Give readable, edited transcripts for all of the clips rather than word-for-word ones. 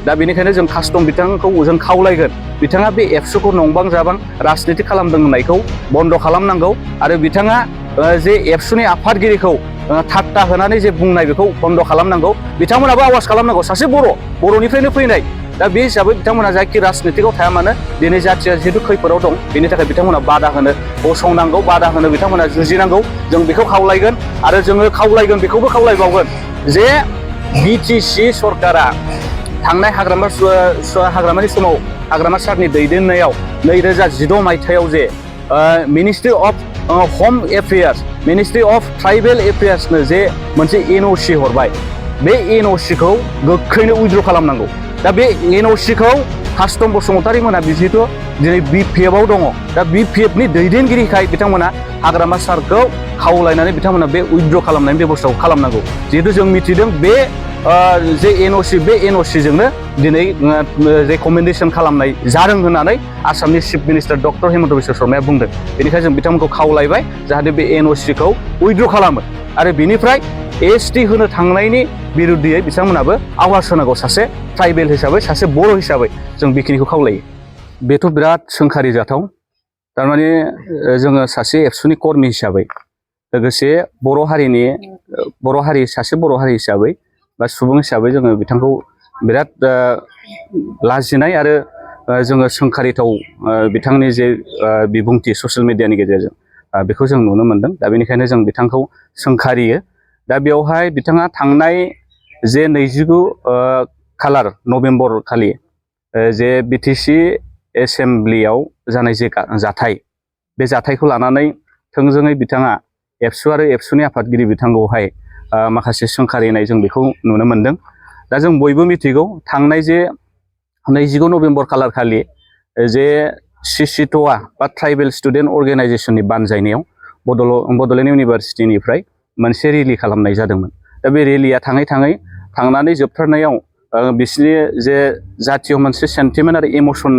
दा बेनिखायनो जों कास्टम बिथांखौ जों खावलायगोन बिथाङा बे एबसुखौ नंबां जाबां राजनिति खालामदों होननायखौ बन्द' खालामनांगौ आरो बिथाङा जे एबसुनि आफादगिरिखौ ठाट्टा होनानै जे बुंनाय बेखौ बन्द' खालामनांगौ बिथांमोनाबो आवाज खालामनांगौ सासे बर'निफ्रायनो फैनाय दा बे हिसाबै बिथांमोना जायखि राजनितिकआव थाया मानो दिनै जाथिया जिहेतु खैफोदाव दं बेनि थाखाय बिथांमोना बादा होनो गसंनांगौ बादा होनो बिथांमोना जुजिनांगौ जों बेखौ खावलायगोन आरो जोङो खावलायगोन बेखौबो खावलायबावगोन जे बिटिसि सरकारा थांनाय हाग्रामानि समाव हाग्रामा सारनि दैदेननायाव 2016 मायथाइयाव जे मिनिस्ट्रि अफ हम एफेयार्स मिनिस्ट्रि अफ ट्राइबेल एफेयार्सनो जे मोनसे एनअसि हरबाय बे एनअसिखौ गोख्रैनो उइथड्र खालामनांगौ दा बे एनअसिखौ कास्टम बसुमतारी मोना जिहेतु दिनै बिपिएफआव दङ दा बिपिएफनि दैदेनगिरिखाय बिथांमोना हाग्रामा सारखौ खावलायनानै बिथांमोना बे उइथड्र खालामनायनि बेबस्थाखौ खालामनांगौ जिहेतु जों मिथिदों बे जे एनअसि बे एनअसिजोंनो दिनै रेकमेन्डेसन खालामनाय जादों होननानै आसामनि chief minister doctor Himanta Biswa शर्माया बुंदों बेनिखायनो जों बिथांमोनखौ खावलायबाय जाहाथे बे एनअसिखौ उइथड्र खालामो आरो बेनिफ्राय एसटि होनो थांनायनि बिरुद्धियै बिथांमोनाबो आवाज होनांगौ सासे ट्राइबेल हिसाबै सासे बर' हिसाबै जों बेखिनिखौ खावलायो बेथ' बिराद सोंखारि जाथाव थारमाने जोङो सासे एबसुनि कर्मि हिसाबै लोगोसे सासे बर' हारि हिसाबै बा सुबुं हिसाबै जोङो बिथांखौ बिराद लाजिनाय आरो जोङो सोंखारिथाव बिथांनि जे बिबुंथि ससियेल मिडियानि गेजेरजों बेखौ जों नुनो मोनदों दा बेनिखायनो जों बिथांखौ सोंखारियो दा बेवहाय बिथाङा थांनाय जे 29 खालार नभेम्बर खालि जे बिटिसि एसेम्ब्लियाव जानाय जे जाथाय बे जाथायखौ लानानै थोंजोङै बिथाङा एबसु आरो एबसुनि आफादगिरि बिथांखौहाय माखासे सोंखारिनाय जों बेखौ नुनो मोनदों दा जों बयबो मिथिगौ थांनाय जे 29 नभेम्बर खालार खालि जे सिसिट'आ बा ट्राइबेल स्टुडेन्ट अर्गेनाइजेसननि बानजायनायाव बड'लेण्ड इउनिभारसिटिनिफ्राय मोनसे रेलि खालामनाय जादोंमोन दा बे रेलिया थांनानै जोबथारनायाव बिसोरनि जे जाथियाव मोनसे सेन्टिमेन्ट आरो इमसन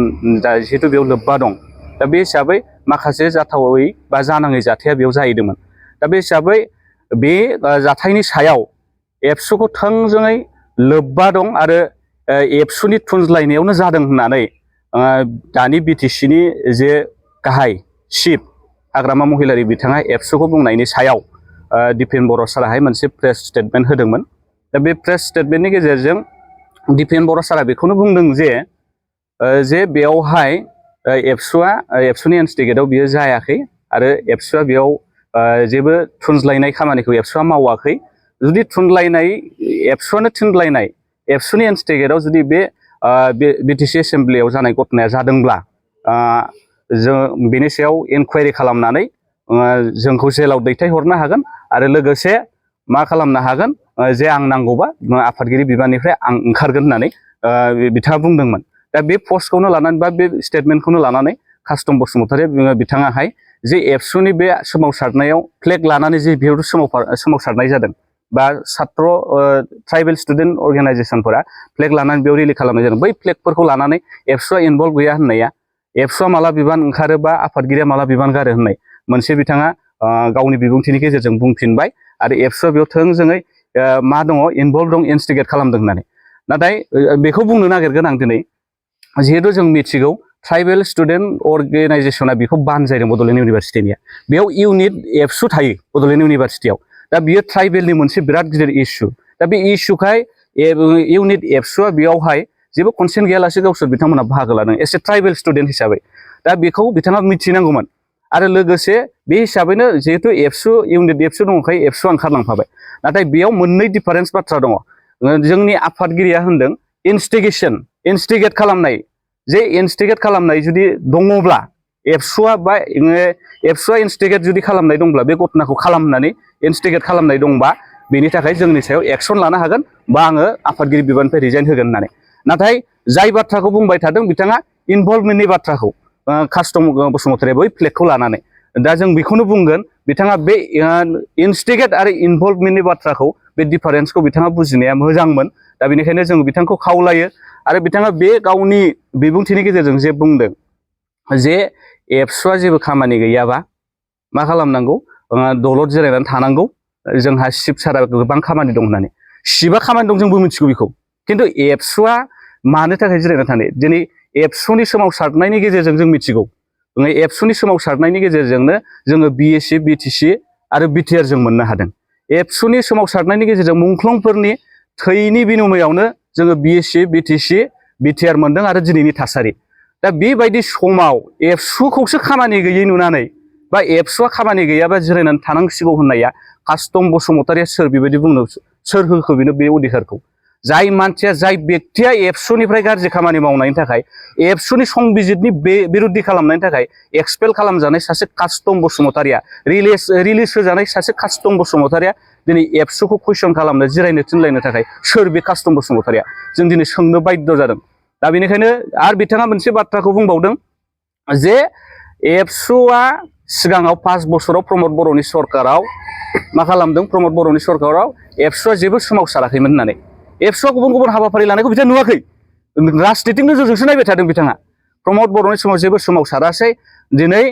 जिहेतु बेयाव लोब्बा दं दा बे हिसाबै माखासे जाथावै बा जानाङै जाथाया बेयाव जाहैदोंमोन दा बे हिसाबै बे जाथायनि सायाव एबसुखौ थोंजोङै लोब्बा दं आरो एबसुनि थुनज्लायनायावनो जादों होननानै दानि बिटिसिनि जे गाहाय चिफ हाग्रामा महिलारि बिथाङा एबसुखौ बुंनायनि सायाव दिपेन बर' साराहाय मोनसे प्रेस स्टेटमेन्ट होदोंमोन दा बे प्रेस स्टेटमेन्टनि गेजेरजों दिपेन बर' सारा बेखौनो बुंदों जे बेयावहाय एबसुनि इन्स्टिगेटआव बियो जायाखै आरो एबसुआ बेयाव जेबो थुनज्लायनाय खामानिखौ एबसुआ मावाखै जुदि एबसुआनो थुनज्लायनाय एबसुनि इन्स्टिगेटआव जुदि बे बिटिसि एसेम्ब्लियाव जानाय घटनाया जादोंब्ला जों बेनि सायाव इनकुवारि खालामनानै जोंखौ जेलाव दैथायहरनो हागोन आरो लोगोसे मा खालामनो हागोन जे आं नांगौबा आफादगिरि बिबाननिफ्राय आं ओंखारगोन होननानै बिथाङा बुंदोंमोन दा बे पस्टखौनो लानानै बा बे स्टेटमेन्टखौनो लानानै कास्टम बसुमतारी बिथाङाहाय जे एबसुनि बे सोमावसारनायाव फ्लेग लानानै जे बेयाव सोमावसारनाय जादों बा सात्र ट्राइबेल स्टुडेन्ट अर्गेनाइजेसनफोरा फ्लेग लानानै बेयाव रेलि खालामनाय जादों बै फ्लेगफोरखौ लानानै एबसुआ इनभल्भ गैया होननाया एबसुआ माला बिबान ओंखारो बा आफादगिरिया माला बिबान गारो होननाय मोनसे बिथाङा गावनि बिबुंथिनि गेजेरजों बुंफिनबाय आरो एबसुआ बेयाव थोंजोङै मा दङ इनभल्भ दं इनस्टिगेट खालामदों होननानै नाथाय बेखौ बुंनो नागिरगोन आं दिनै जिहेतु जों मिथिगौ ट्राइबेल स्टुडेन्ट अर्गेनाइजेसना बेखौ बानजायदों बड'लेण्ड इउनिभारसिटिनिया बेयाव इउनिट एबसु थायो बड'लेण्ड इउनिभारसिटियाव दा बियो ट्राइबेलनि मोनसे बिराद गिदिर इस्यु दा बे इस्युखाय इउनिट एबसुआ बेयावहाय जेबो कनसेन्ट गैयालासे गावसोर बिथांमोना बाहागो लादों एस ए ट्राइबेल स्टुडेन्ट हिसाबै दा बेखौ बिथाङा मिथिनांगौमोन आरो लोगोसे बे हिसाबैनो जिहेतु इउनिट एबसु दंखायो एबसुआ ओंखारलांफाबाय नाथाय बेयाव मोननै डिफारेन्स बाथ्रा दङ जोंनि आफादगिरिया होनदों इनस्टिगेट खालामनाय जे इनस्टिगेट खालामनाय जुदि दङब्ला एबसुआ इनस्टिगेट जुदि खालामनाय दंब्ला बे घटनाखौ खालामनानै इनस्टिगेट खालामनाय दंबा बेनि थाखाय जोंनि सायाव एक्सन लानो हागोन बा आङो आफादगिरि बिबाननिफ्राय रिजाइन होगोन होननानै नाथाय जाय बाथ्राखौ बुंबाय थादों बिथाङा इनभल्भमेन्टनि बाथ्राखौ कास्टम बसुमतारी बै फ्लेगखौ लानानै दा जों बेखौनो बुंगोन बिथाङा बे इनस्टिगेट आरो इनभल्भमेन्टनि बाथ्राखौ बे डिफारेन्सखौ बिथाङा बुजिनाया मोजांमोन दा बेनिखायनो जों बिथांखौ खावलायो आरो बिथाङा बे गावनि बिबुंथिनि गेजेरजों जे बुंदों जे एबसुआ जेबो खामानि गैयाबा मा खालामनांगौ दलद जिरायनानै थानांगौ जोंहा शिब सारा गोबां खामानि दं होननानै शिबा खामानि दं जोंबो मिथिगौ बेखौ खिन्थु एबसुआ मानो थाखाय जिरायना थानो दिनै एबसुनि सोमावसारनायनि गेजेरजों जों मिथिगौ एबसुनि सोमावसारनायनि गेजेरजोंनो जोङो बिएससि बिटिसि आरो बिटिआर जों मोननो हादों एबसुनि सोमावसारनायनि गेजेरजों मुंख्लंफोरनि थैनि बिनिमयावनो जोङो बिएससि बिटिसि बिटिआर मोनदों आरो दिनैनि थासारि दा बेबायदि समाव एबसुखौसो खामानि गैयै नुनानै बा एबसुआ खामानि गैयाबा जिरायनानै थानांसिगौ होननाया कास्टम बसुमतारिया सोर बेबायदि बुंनो सोर होखो बेनो बे अधिकारखौ जाय मानसिया जाय बेक्तिया एबसुनिफ्राय गाज्रि खामानि मावनायनि थाखाय एबसुनि संबिजितनि बिरुद्धि खालामनायनि थाखाय एक्सपेल खालामजानाय सासे कास्टम बसुमतारिया रिलिज होजानाय सासे कास्टम बसुमतारिया दिनै एबसुखौ कुइसन खालामनो जिरायनो थिनलायनो थाखाय सोर बे कास्टम बसुमतारिया जों दिनै सोंनो बाध्य जादों दा बेनिखायनो आरो बिथाङा मोनसे बाथ्राखौ बुंबावदों जे एबसुआ सिगाङाव 5 बोसोराव प्रमद बर'नि सरकाराव मा खालामदों प्रमद बर'नि सरकाराव एबसुआ जेबो सोमावसाराखैमोन होननानै एबसुआ गुबुन गुबुन हाबाफारि लानायखौ बिथाङा नुवाखै राजनितिक नोजोरजोंसो नायबाय थादों बिथाङा प्रमद बर'नि समाव जेबो सोमावसारासै दिनै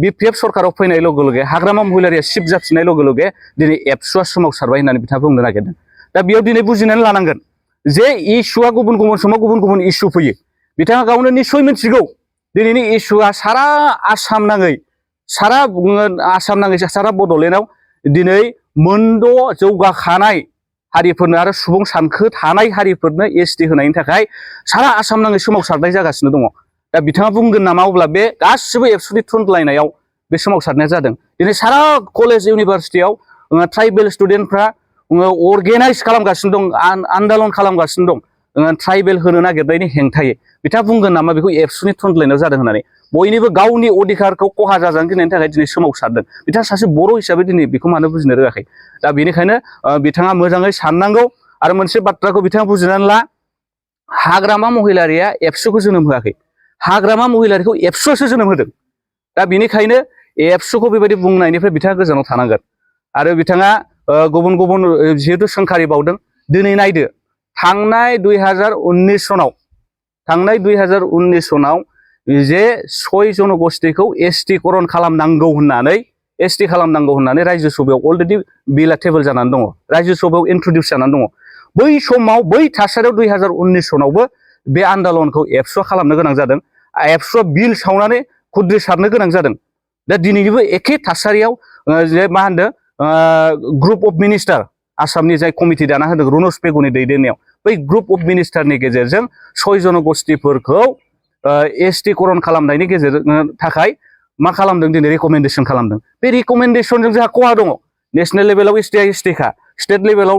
बिपिएफ सरकाराव फैनाय लोगो लोगो हाग्रामा महिलारिया सिफ जाफिननाय लोगो लोगो दिनै एबसुआ सोमावसारबाय होननानै बिथाङा बुंनो नागिरदों दा बेयाव दिनै बुजिनानै लानांगोन जे इस्युआ गुबुन गुबुन समाव गुबुन गुबुन इस्यु फैयो बिथाङा गावनो निस्सय मिथिगौ दिनैनि इस्युआ सारा आसाम नाङै सारा बड'लेण्डआव दिनै मोनद' जौगाखानाय हारिफोरनो आरो सुबुं सानखो थानाय हारिफोरनो एसटि होनायनि थाखाय सारा आसाम नाङै सोमावसारनाय जागासिनो दङ दा बिथाङा बुंगोन नामा अब्ला बे गासिबो एबसुनि थुनलायनायाव बे सोमावसारनाया जादों दिनै सारा कलेज इउनिभारसिटियाव ट्राइबेल स्टुडेन्टफ्रा अर्गेनाइज खालामगासिनो दं आन्दालन खालामगासिनो दं ट्राइबेल होनो नागिरनायनि हेंथायै बिथाङा बुंगोन नामा बेखौ एबसुनि थुनलायनायाव जादों होननानै बयनिबो गावनि अधिकारखौ खहा जाजानो गिनायनि थाखाय दिनै सोमावसारदों बिथाङा सासे बर' हिसाबै दिनै बेखौ मानो बुजिनो रोङाखै दा बेनिखायनो बिथाङा मोजाङै साननांगौ आरो मोनसे बाथ्राखौ बिथाङा बुजिनानै ला हाग्रामा महिलारिया एबसुखौ जोनोम होआखै हाग्रामा महिलारिखौ एबसुआसो जोनोम होदों दा बेनिखायनो एबसुखौ बेबायदि बुंनायनिफ्राय बिथाङा गोजानाव थानांगोन आरो बिथाङा गुबुन गुबुन जिहेतु सोंखारि बावदों दिनै नायदो थांनाय 2019 सनाव जे 6 जनगोष्ठीखौ एसटि करन खालामनांगौ होननानै रायजो सभायाव अलरेडि बिला टेबोल जानानै दङ रायजो सभायाव इन्ट्रडिउस जानानै दङ बै समाव बै थासारियाव 2019 सनावबो बे आन्दलनखौ एबसुआ खालामनो गोनां जादों एबसुआ बिल सावनानै खुद्रि सारनो गोनां जादों दा दिनैनिबो एखे थासारियाव जे मा होनदों ग्रुप अफ मिनिस्टार आसामनि जाय कमिटि दाना होदों रुनस पेगुनि दैदेननायाव बै ग्रुप अफ मिनिस्टारनि गेजेरजों 6 जनगोष्ठीफोरखौ एसटि करन खालामनायनि गेजेरजों थाखाय मा खालामदों दिनै रिकमेन्डेसन खालामदों बे रिकमेन्डेसनजों जोंहा खहा दङ नेशनेल लेभेलाव एसटिआ एसटिखा स्टेट लेभेलाव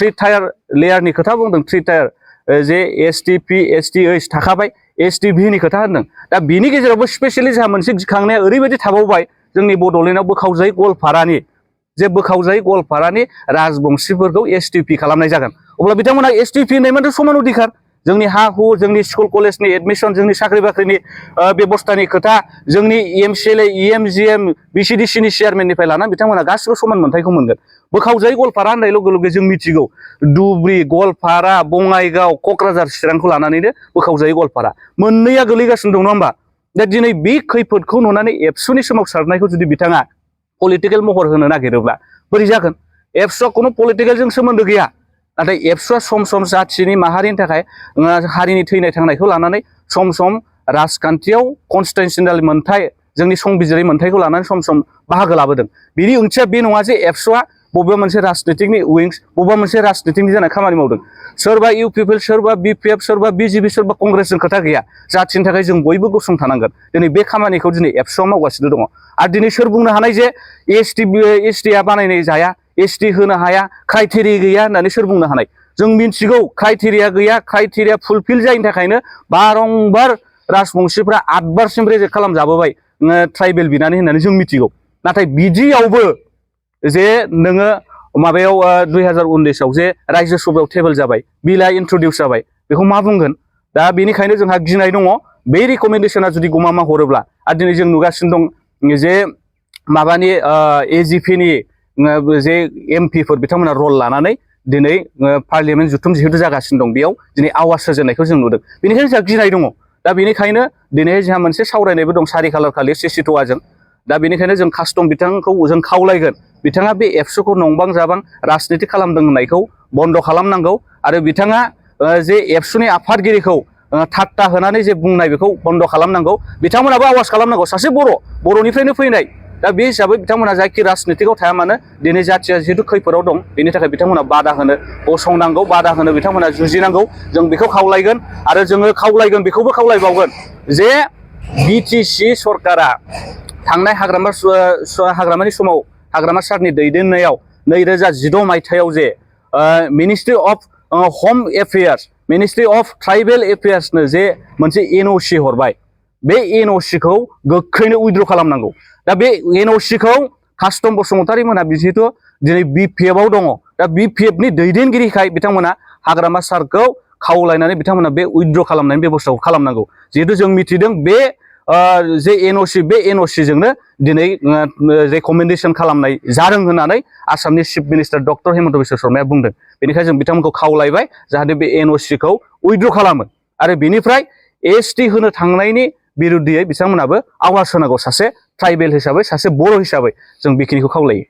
3 टायार लेयारनि खोथा बुंदों 3 टायार जे एसटिपि एसटिओइस थाखाबाय एसटिभिनि खोथा होनदों दा बिनि गेजेरावबो स्पेसियेलि जोंहा मोनसे गिखांनाया ओरैबायदि थाबावबाय जोंनि बड'लेण्डआव बोखावजायै गवालपारानि राजबंशीफोरखौ एसटिपि खालामनाय जागोन अब्ला बिथांमोना एसटिपि होननाय माने समान अधिकार जोंनि हा हु जोंनि स्कुल कलेजनि एडमिसन जोंनि साख्रि बाख्रिनि बेबस्थानि खोथा जोंनि एमसिएलए इएमजिएम बिसिडिसिनि चेयारमेननिफ्राय लानानै बिथांमोना गासिबो समान मोनथायखौ मोनगोन बोखावजायै गवालपारा होननाय लोगो लोगो जों मिथिगौ धुबुरी गवालपारा बङाइगाव क'क्राझार चिरांखौ लानानैनो बोखावजायै गवालपारा मोननैया गोलैगासिनो दं नङा होमबा दा दिनै बे खैफोदखौ नुनानै एबसुनि सोमावसारनायखौ जुदि बिथाङा पलिटिकेल महर होनो नागिरोब्ला बोरै जागोन एबसुआ खुनु पलिटिकेलजों सोमोन्दो गैया नाथाय एबसुआ सम सम जाथिनि माहारिनि थाखाय हारिनि थैनाय थांनायखौ लानानै सम सम राजखान्थियाव कनस्टिटिउसनेल मोनथाय जोंनि संबिजिरै मोनथायखौ लानानै सम सम बाहागो लाबोदों बिनि ओंथिया बे नङा जे एबसुआ बबेबा मोनसे राजनितिकनि उइंस बबेबा मोनसे राजनितिकनि जानाय खामानि मावदों सोरबा इउपिपिएल सोरबा बिपिएफ सोरबा बिजेपि सोरबा कंग्रेसजों खोथा गैया जाथिनि थाखाय जों बयबो गसंथानांगोन दिनै बे खामानिखौ दिनै एबसुआ मावगासिनो दङ आरो दिनै सोर बुंनो हानाय जे एसटिआ बानायनाय जाया एसटि होनो हाया क्राइटेरिया गैया होननानै सोर बुंनो हानाय जों मिथिगौ क्राइटेरिया गैया क्राइटेरिया फुलफिल जायैनि थाखायनो बारंबार राजबंशीफ्रा 8 बारसिम रेजेक्ट खालामजाबोबाय ट्राइबेल बिनानै होननानै जों मिथिगौ नाथाय बिदियावबो जे नोङो माबायाव 2019 जे रायजो सभायाव टेबोल जाबाय बिला इन्ट्रडिउस जाबाय बेखौ मा बुंगोन दा बेनिखायनो जोंहा गिनाय दङ बे रिकमेन्डेसना जुदि गमामा हरोब्ला आरो दिनै जों नुगासिनो दं जे माबानि एजिपिनि जे एमपिफोर बिथांमोना रल लानानै दिनै पार्लियामेन्ट जुथुम जिहेतु जागासिनो दं बेयाव दिनै आवाज होजेननायखौ जों नुदों बेनिखायनो जोंहा गिनाय दङ दा बेनिखायनो दिनै जोंहा मोनसे सावरायनायबो दं 4 खालार खालि सिसिट'वाजों दा बेनिखायनो जों कास्टम बिथांखौ जों खावलायगोन बिथाङा बे एबसुखौ नंबां जाबां राजनिति खालामदों होननायखौ बन्द' खालामनांगौ आरो बिथाङा जे एबसुनि आफादगिरिखौ ठाट्टा होनानै जे बुंनाय बेखौ बन्द खालामनांगौ बिथांमोनाबो आवाज खालामनांगौ सासे बर'निफ्रायनो फैनाय दा बे हिसाबै बिथांमोना जायखि राजनितिकआव थाया मानो दिनै जाथिया जिहेतु खैफोदाव दं बेनि थाखाय बिथांमोना बादा होनो गसंनांगौ बादा होनो बिथांमोना जुजिनांगौ जों बेखौ खावलायगोन आरो जोङो खावलायगोन बेखौबो खावलायबावगोन जे बिटिसि सरकारा थांनाय हाग्रामानि समाव हाग्रामा सारनि दैदेननायाव 2016 मायथाइयाव जे मिनिस्ट्रि अफ हम एफेयार्स मिनिस्ट्रि अफ ट्राइबेल एफेयार्सनो जे मोनसे एनअसि हरबाय बे एनअसिखौ गोख्रैनो उइथड्र खालामनांगौ दा बे एनअसिखौ कास्टम बसुमतारी मोनहा जिहेतु दिनै बिपिएफआव दङ दा बिपिएफनि दैदेनगिरिखाय बिथांमोना हाग्रामा सारखौ खावलायनानै बिथांमोना बे उइथड्र खालामनायनि बेबस्थाखौ खालामनांगौ जिहेतु जों मिथिदों बे जे एनअसि बे एनअसिजोंनो दिनै रेकमेन्डेसन खालामनाय जादों होननानै आसामनि chief minister doctor Himanta Biswa शर्माया बुंदों बेनिखायनो जों बिथांमोनखौ खावलायबाय जाहाथे बे एनअसिखौ उइथड्र खालामो आरो बेनिफ्राय एसटि होनो थांनायनि बिरुद्धियै बिथांमोनाबो आवाज होनांगौ सासे ट्राइबेल हिसाबै सासे बर' हिसाबै जों बेखिनिखौ खावलायो।